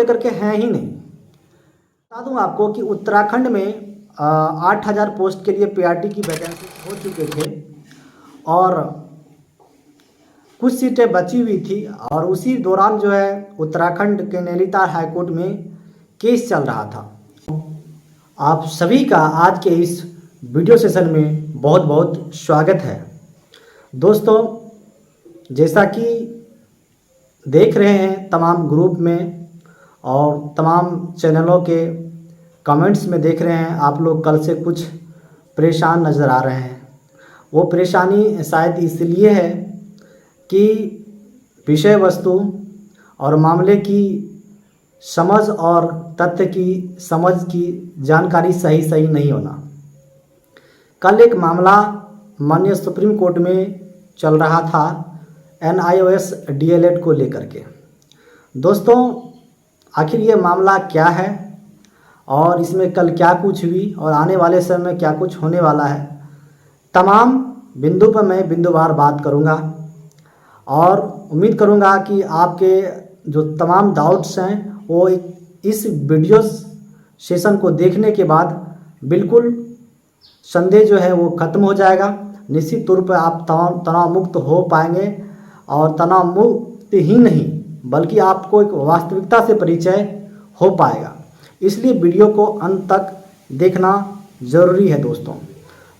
लेकर के हैं ही नहीं। बता दूं आपको कि उत्तराखंड में 8,000 पोस्ट के लिए पीआरटी की वैकेंसी हो चुके थे और कुछ सीटें बची हुई थी और उसी दौरान जो है उत्तराखंड के नैनीताल हाईकोर्ट में केस चल रहा था। आप सभी का आज के इस वीडियो सेशन में बहुत बहुत स्वागत है। दोस्तों, जैसा कि देख रहे हैं तमाम ग्रुप में और तमाम चैनलों के कमेंट्स में देख रहे हैं, आप लोग कल से कुछ परेशान नज़र आ रहे हैं। वो परेशानी शायद इसलिए है कि विषय वस्तु और मामले की समझ और तथ्य की समझ की जानकारी सही नहीं होना। कल एक मामला माननीय सुप्रीम कोर्ट में चल रहा था NIOS DLED को लेकर के। दोस्तों, आखिर ये मामला क्या है और इसमें कल क्या कुछ हुई और आने वाले समय में क्या कुछ होने वाला है, तमाम बिंदु पर मैं बिंदुवार बात करूंगा और उम्मीद करूंगा कि आपके जो तमाम डाउट्स हैं वो इस वीडियो सेशन को देखने के बाद बिल्कुल संदेह जो है वो ख़त्म हो जाएगा। निश्चित तौर पर आप तनाव मुक्त हो पाएंगे और तनाव मुक्त ही नहीं बल्कि आपको एक वास्तविकता से परिचय हो पाएगा। इसलिए वीडियो को अंत तक देखना ज़रूरी है दोस्तों।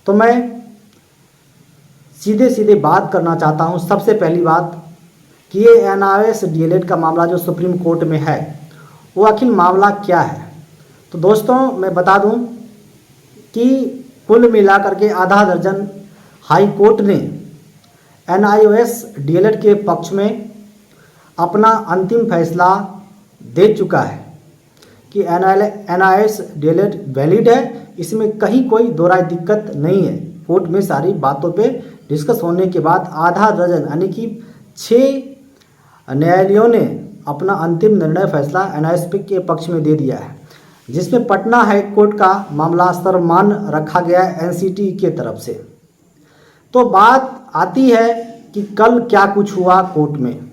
तो मैं सीधे बात करना चाहता हूं। सबसे पहली बात कि ये NIOS DLED का मामला जो सुप्रीम कोर्ट में है वो आखिर मामला क्या है। तो दोस्तों, मैं बता दूं कि कुल मिलाकर के आधा दर्जन हाई कोर्ट ने NIOS DLED के पक्ष में अपना अंतिम फैसला दे चुका है कि NIOS DLED वैलिड है। इसमें कहीं कोई दो राय दिक्कत नहीं है। कोर्ट में सारी बातों पे डिस्कस होने के बाद आधा दर्जन यानी कि 6 न्यायालयों ने अपना अंतिम निर्णय फैसला NIOS के पक्ष में दे दिया है, जिसमें पटना हाई कोर्ट का मामला सर्वमान्य रखा गया है NCT के तरफ से। तो बात आती है कि कल क्या कुछ हुआ कोर्ट में।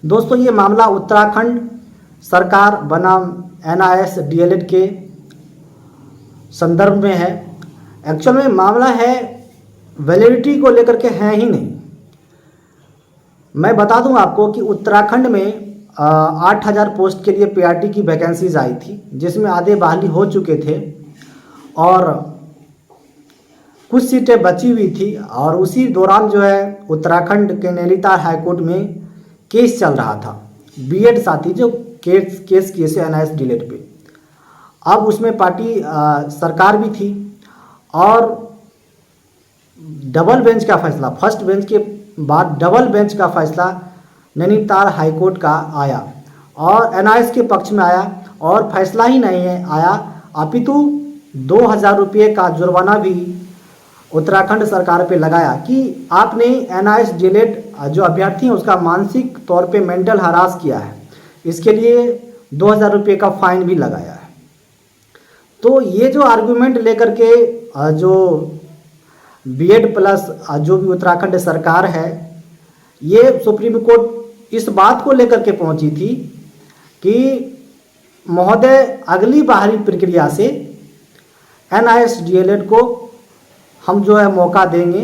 दोस्तों, ये मामला उत्तराखंड सरकार बनाम NIOS DLED के संदर्भ में है। एक्चुअल में मामला है वैलिडिटी को लेकर के है ही नहीं। मैं बता दूं आपको कि उत्तराखंड में 8,000 पोस्ट के लिए पीआरटी की वैकेंसीज आई थी, जिसमें आधे बहाली हो चुके थे और कुछ सीटें बची हुई थी और उसी दौरान जो है उत्तराखंड के नैनीताल हाईकोर्ट में केस चल रहा था। बीएड साथी जो केस किए से NIOS DLED पे। अब उसमें पार्टी सरकार भी थी और डबल बेंच का फैसला, फर्स्ट बेंच के बाद डबल बेंच का फैसला नैनीताल हाईकोर्ट का आया और NIOS के पक्ष में आया और फैसला ही नहीं है आया अपितु 2,000 रुपये का जुर्माना भी उत्तराखंड सरकार पे लगाया कि आपने NIOS DLED जो अभ्यर्थी हैं उसका मानसिक तौर पे मेंटल हरास किया है, इसके लिए 2,000 रुपये का फाइन भी लगाया है। तो ये जो आर्गूमेंट लेकर के जो बीएड प्लस जो भी उत्तराखंड सरकार है, ये सुप्रीम कोर्ट इस बात को लेकर के पहुंची थी कि महोदय अगली बाहरी प्रक्रिया से NIOS DLED को हम जो है मौका देंगे।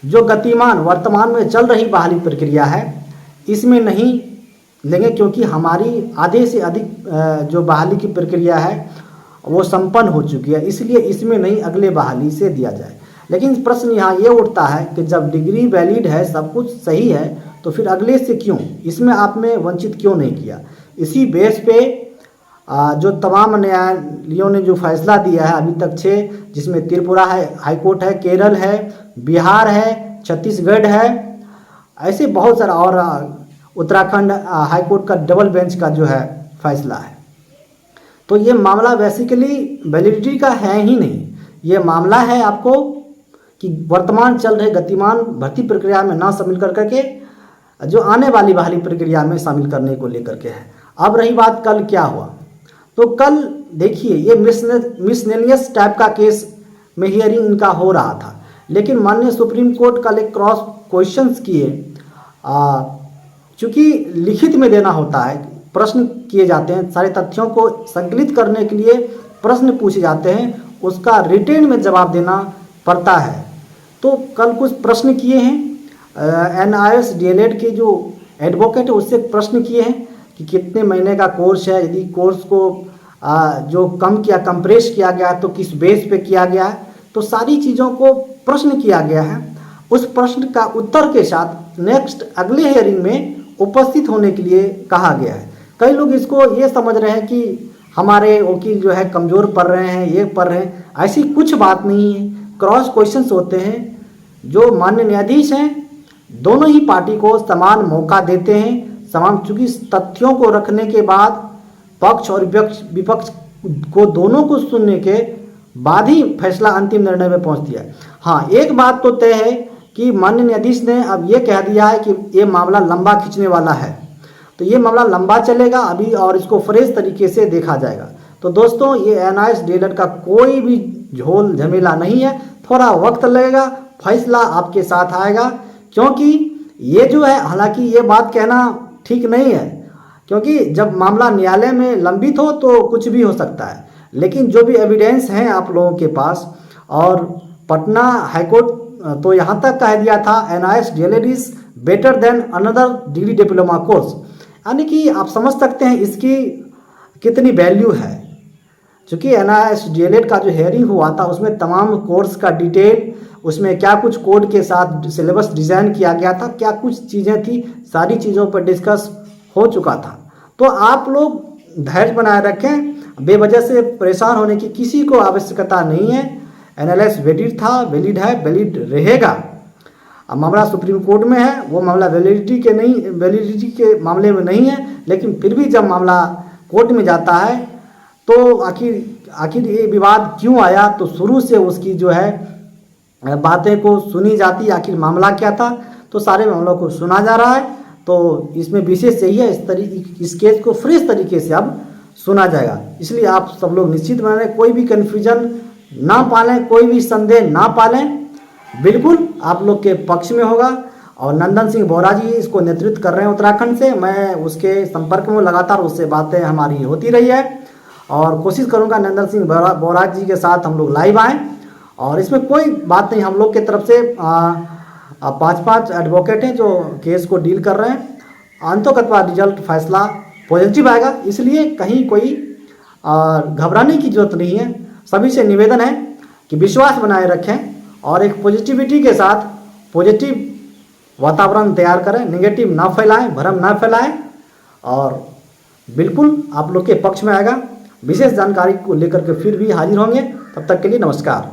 जो गतिमान वर्तमान में चल रही बहाली प्रक्रिया है इसमें नहीं लेंगे, क्योंकि हमारी आधे से अधिक जो बहाली की प्रक्रिया है वो संपन्न हो चुकी है, इसलिए इसमें नहीं अगले बहाली से दिया जाए। लेकिन प्रश्न यहाँ ये उठता है कि जब डिग्री वैलिड है, सब कुछ सही है, तो फिर अगले से क्यों, इसमें आपने वंचित क्यों नहीं किया। इसी बेस पे जो तमाम न्यायालयों ने जो फैसला दिया है अभी तक 6, जिसमें त्रिपुरा है हाईकोर्ट है, केरल है, बिहार है, छत्तीसगढ़ है, ऐसे बहुत सारा और उत्तराखंड हाईकोर्ट का डबल बेंच का जो है फैसला है। तो ये मामला बेसिकली वैलिडिटी का है ही नहीं। ये मामला है आपको कि वर्तमान चल रहे गतिमान भर्ती प्रक्रिया में ना शामिल कर करके जो आने वाली बहाली प्रक्रिया में शामिल करने को लेकर के है। अब रही बात कल क्या हुआ, तो कल देखिए ये मिसलेनियस टाइप का केस में हियरिंग इनका हो रहा था, लेकिन माननीय सुप्रीम कोर्ट कल एक क्रॉस क्वेश्चंस किए, चूँकि लिखित में देना होता है प्रश्न किए जाते हैं, सारे तथ्यों को संकलित करने के लिए प्रश्न पूछे जाते हैं, उसका रिटेन में जवाब देना पड़ता है। तो कल कुछ प्रश्न किए हैं NIOS DLED के जो एडवोकेट है उससे प्रश्न किए हैं कि कितने महीने का कोर्स है, यदि कोर्स को जो कम किया कंप्रेस किया गया तो किस बेस पे किया गया है, तो सारी चीज़ों को प्रश्न किया गया है। उस प्रश्न का उत्तर के साथ नेक्स्ट अगले हियरिंग में उपस्थित होने के लिए कहा गया है। कई लोग इसको ये समझ रहे हैं कि हमारे वकील जो है कमज़ोर पढ़ रहे हैं, ये पढ़ रहे हैं, ऐसी कुछ बात नहीं है। क्रॉस क्वेश्चंस होते हैं, जो माननीय न्यायाधीश हैं दोनों ही पार्टी को समान मौका देते हैं, समान, चूँकि तथ्यों को रखने के बाद पक्ष और विपक्ष को दोनों को सुनने के बाद ही फैसला अंतिम निर्णय में पहुंच दिया है। हाँ, एक बात तो तय है कि माननीय न्यायाधीश ने अब ये कह दिया है कि ये मामला लंबा खींचने वाला है, तो ये मामला लंबा चलेगा अभी और इसको फ्रेश तरीके से देखा जाएगा। तो दोस्तों, ये NIOS DLED का कोई भी झोल झमेला नहीं है, थोड़ा वक्त लगेगा, फैसला आपके साथ आएगा। क्योंकि ये जो है, हालांकि ये बात कहना ठीक नहीं है, क्योंकि जब मामला न्यायालय में लंबित हो तो कुछ भी हो सकता है, लेकिन जो भी एविडेंस हैं आप लोगों के पास, और पटना हाईकोर्ट तो यहाँ तक कह दिया था NIOS DLED is better than another degree diploma course, यानी कि आप समझ सकते हैं इसकी कितनी वैल्यू है। चूँकि NIOS DLED का जो हेयरिंग हुआ था उसमें तमाम कोर्स का डिटेल, उसमें क्या कुछ कोड के साथ सिलेबस डिज़ाइन किया गया था, क्या कुछ चीज़ें थी, सारी चीज़ों पर डिस्कस हो चुका था। तो आप लोग धैर्य बनाए रखें, बेवजह से परेशान होने की किसी को आवश्यकता नहीं है। NLS वैलिड था, वैलिड है, वैलिड रहेगा। अब मामला सुप्रीम कोर्ट में है, वो मामला वैलिडिटी के मामले में नहीं है, लेकिन फिर भी जब मामला कोर्ट में जाता है तो आखिर ये विवाद क्यों आया, तो शुरू से उसकी जो है बातें को सुनी जाती, आखिर मामला क्या था, तो सारे मामलों को सुना जा रहा है। तो इसमें विशेष यही है, इस केस को फ्रेश तरीके से अब सुना जाएगा। इसलिए आप सब लोग निश्चित बने, कोई भी कन्फ्यूजन ना पालें, कोई भी संदेह ना पालें, बिल्कुल आप लोग के पक्ष में होगा। और नंदन सिंह बोरा जी इसको नेतृत्व कर रहे हैं उत्तराखंड से, मैं उसके संपर्क में लगातार उससे बातें हमारी होती रही है, और कोशिश करूंगा नंदन सिंह बोरा जी के साथ हम लोग लाइव आएँ। और इसमें कोई बात नहीं, हम लोग की तरफ से 5 एडवोकेट हैं जो केस को डील कर रहे हैं। अंततः रिजल्ट फैसला पॉजिटिव आएगा, इसलिए कहीं कोई घबराने की जरूरत नहीं है। सभी से निवेदन है कि विश्वास बनाए रखें और एक पॉजिटिविटी के साथ पॉजिटिव वातावरण तैयार करें, नेगेटिव ना फैलाएं, भ्रम ना फैलाएं, और बिल्कुल आप लोग के पक्ष में आएगा। विशेष जानकारी को लेकर के फिर भी हाजिर होंगे, तब तक के लिए नमस्कार।